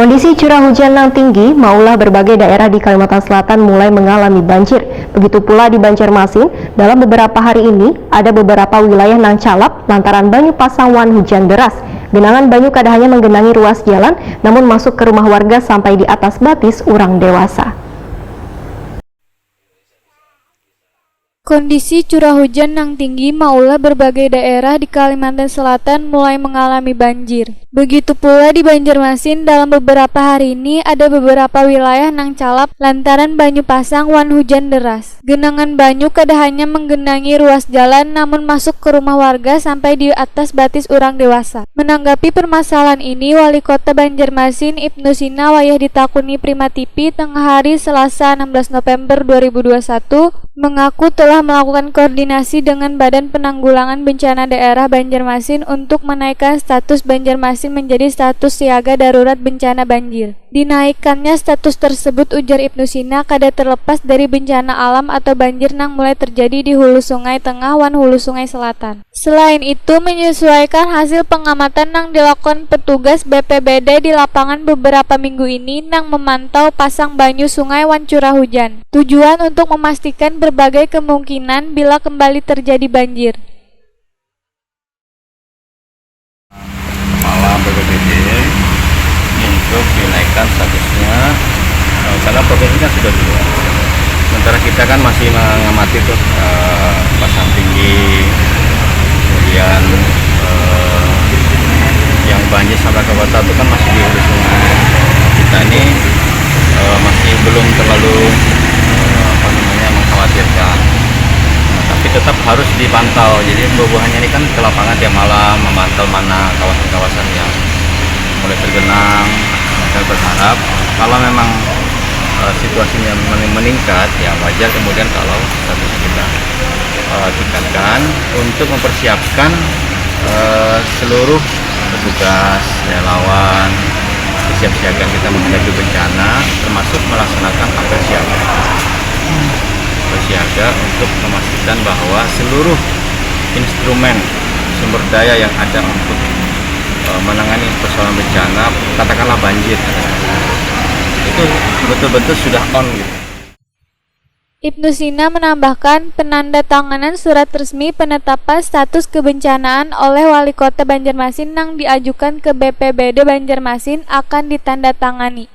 Kondisi curah hujan yang tinggi maulah berbagai daerah di Kalimantan Selatan mulai mengalami banjir. Begitu pula di Banjarmasin, dalam beberapa hari ini ada beberapa wilayah yang calap lantaran banyu pasang wan hujan deras. Genangan banyu kada hanya menggenangi ruas jalan, namun masuk ke rumah warga sampai di atas batis orang dewasa. Kondisi curah hujan yang tinggi maulah berbagai daerah di Kalimantan Selatan mulai mengalami banjir. Begitu pula di Banjarmasin, dalam beberapa hari ini ada beberapa wilayah yang calap lantaran banyu pasang wan hujan deras. Genangan banyu kada hanya menggenangi ruas jalan namun masuk ke rumah warga sampai di atas batis orang dewasa. Menanggapi permasalahan ini, Wali Kota Banjarmasin Ibnu Sina wayah ditakuni Prima TV tengah hari Selasa 16 November 2021 mengaku telah melakukan koordinasi dengan Badan Penanggulangan Bencana Daerah Banjarmasin untuk menaikkan status Banjarmasin menjadi status siaga darurat bencana banjir. Dinaikkannya status tersebut, ujar Ibnu Sina, kada terlepas dari bencana alam atau banjir yang mulai terjadi di hulu sungai tengah wan hulu sungai selatan. Selain itu, menyesuaikan hasil pengamatan yang dilakukan petugas BPBD di lapangan beberapa minggu ini yang memantau pasang banyu sungai wan curah hujan. Tujuan untuk memastikan berbagai kemungkinan bila kembali terjadi banjir. Kepala BPBD untuk dinaikkan statusnya karena provinsi kan sudah dulu. Sementara kita kan masih mengamati tuh pasang tinggi, kemudian yang banjir sampai ke kota itu kan masih di hulu sungai. Kita ini masih belum terlalu mengkhawatirkan. Tapi tetap harus dipantau. Jadi buah-buahannya ini kan ke lapangan tiap malam memantau mana kawasan-kawasan yang mulai tergenang. Saya berharap kalau memang situasinya meningkat, ya wajar kemudian kalau status kita tingkatkan untuk mempersiapkan seluruh petugas, relawan, kesiapsiagaan kita menghadapi bencana, termasuk melaksanakan apel siaga. Bersiaga untuk memastikan bahwa seluruh instrumen sumber daya yang ada untuk menangani persoalan bencana, katakanlah banjir, itu betul-betul sudah on gitu. Ibnu Sina menambahkan penandatanganan surat resmi penetapan status kebencanaan oleh Wali Kota Banjarmasin yang diajukan ke BPBD Banjarmasin akan ditandatangani.